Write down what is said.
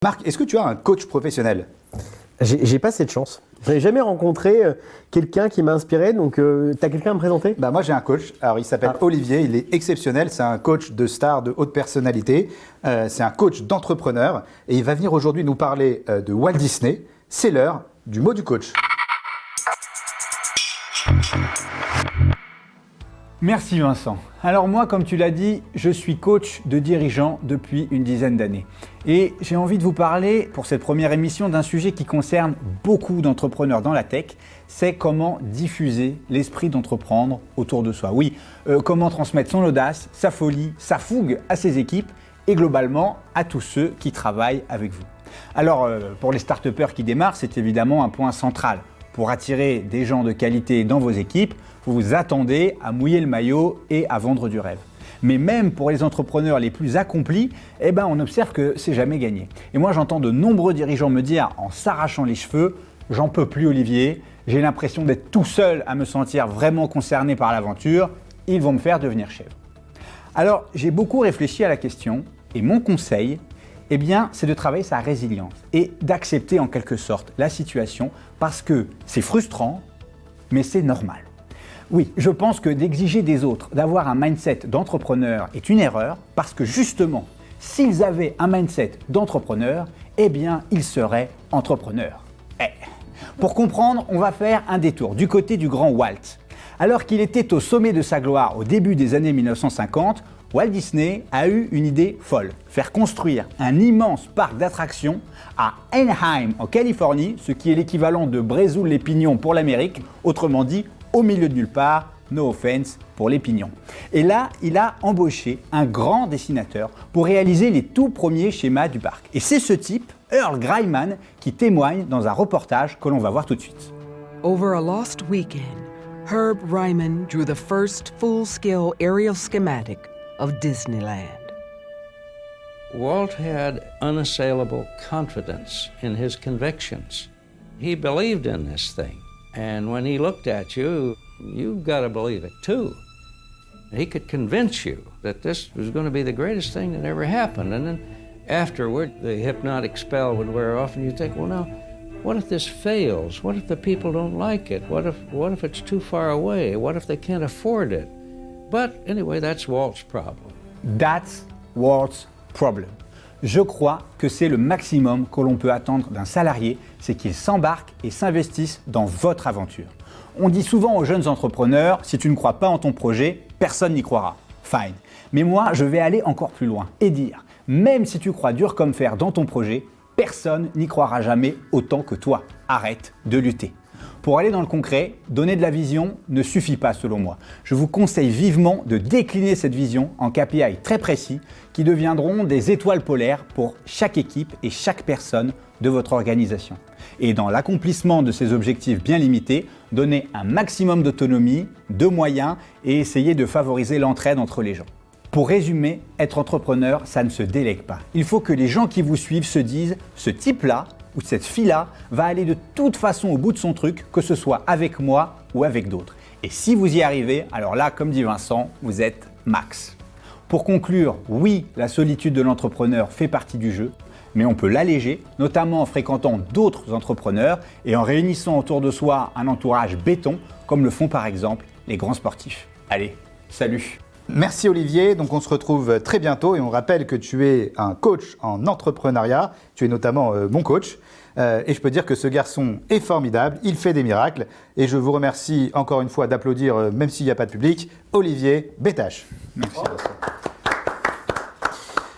Marc, est-ce que tu as un coach professionnel? J'ai pas cette chance. Je n'ai jamais rencontré quelqu'un qui m'a inspiré, donc tu as quelqu'un à me présenter? Moi j'ai un coach, alors il s'appelle Olivier, il est exceptionnel, c'est un coach de star, de haute personnalité, c'est un coach d'entrepreneur et il va venir aujourd'hui nous parler de Walt Disney. C'est l'heure du mot du coach. Merci Vincent. Alors moi, comme tu l'as dit, je suis coach de dirigeants depuis une dizaine d'années. Et j'ai envie de vous parler, pour cette première émission, d'un sujet qui concerne beaucoup d'entrepreneurs dans la tech, c'est comment diffuser l'esprit d'entreprendre autour de soi. Oui, comment transmettre son audace, sa folie, sa fougue à ses équipes et globalement à tous ceux qui travaillent avec vous. Alors, pour les start-upers qui démarrent, c'est évidemment un point central. Pour attirer des gens de qualité dans vos équipes, vous vous attendez à mouiller le maillot et à vendre du rêve. Mais même pour les entrepreneurs les plus accomplis, on observe que c'est jamais gagné. Et moi, j'entends de nombreux dirigeants me dire, en s'arrachant les cheveux, « J'en peux plus Olivier, j'ai l'impression d'être tout seul à me sentir vraiment concerné par l'aventure, ils vont me faire devenir chef. » Alors, j'ai beaucoup réfléchi à la question et mon conseil, c'est de travailler sa résilience et d'accepter en quelque sorte la situation parce que c'est frustrant, mais c'est normal. Oui, je pense que d'exiger des autres d'avoir un mindset d'entrepreneur est une erreur parce que justement, s'ils avaient un mindset d'entrepreneur, ils seraient entrepreneurs. Pour comprendre, on va faire un détour du côté du grand Walt. Alors qu'il était au sommet de sa gloire au début des années 1950, Walt Disney a eu une idée folle, faire construire un immense parc d'attractions à Anaheim en Californie, ce qui est l'équivalent de Brézoul-les-Pignons pour l'Amérique, autrement dit au milieu de nulle part, no offense pour les pignons. Et là, il a embauché un grand dessinateur pour réaliser les tout premiers schémas du parc. Et c'est ce type, Earl Greiman, qui témoigne dans un reportage que l'on va voir tout de suite. Over a lost weekend, Herb Ryman drew the first full-scale aerial schematic of Disneyland. Walt had unassailable confidence in his convictions. He believed in this thing. And when he looked at you, you've got to believe it too. He could convince you that this was going to be the greatest thing that ever happened. And then afterward, the hypnotic spell would wear off and you think, well, now, what if this fails? What if the people don't like it? What if it's too far away? What if they can't afford it? But anyway, that's Walt's problem. That's Walt's problem. Je crois que c'est le maximum que l'on peut attendre d'un salarié, c'est qu'il s'embarque et s'investisse dans votre aventure. On dit souvent aux jeunes entrepreneurs, si tu ne crois pas en ton projet, personne n'y croira. Fine. Mais moi, je vais aller encore plus loin et dire, même si tu crois dur comme fer dans ton projet, personne n'y croira jamais autant que toi. Arrête de lutter. Pour aller dans le concret, donner de la vision ne suffit pas selon moi. Je vous conseille vivement de décliner cette vision en KPI très précis qui deviendront des étoiles polaires pour chaque équipe et chaque personne de votre organisation. Et dans l'accomplissement de ces objectifs bien limités, donner un maximum d'autonomie, de moyens et essayer de favoriser l'entraide entre les gens. Pour résumer, être entrepreneur, ça ne se délègue pas. Il faut que les gens qui vous suivent se disent « ce type-là » ou cette fille-là va aller de toute façon au bout de son truc, que ce soit avec moi ou avec d'autres. Et si vous y arrivez, alors là, comme dit Vincent, vous êtes max. Pour conclure, oui, la solitude de l'entrepreneur fait partie du jeu, mais on peut l'alléger, notamment en fréquentant d'autres entrepreneurs et en réunissant autour de soi un entourage béton, comme le font par exemple les grands sportifs. Allez, salut! Merci Olivier, donc on se retrouve très bientôt et on rappelle que tu es un coach en entrepreneuriat, tu es notamment mon coach et je peux dire que ce garçon est formidable, il fait des miracles et je vous remercie encore une fois d'applaudir même s'il n'y a pas de public, Olivier Bétache. Merci.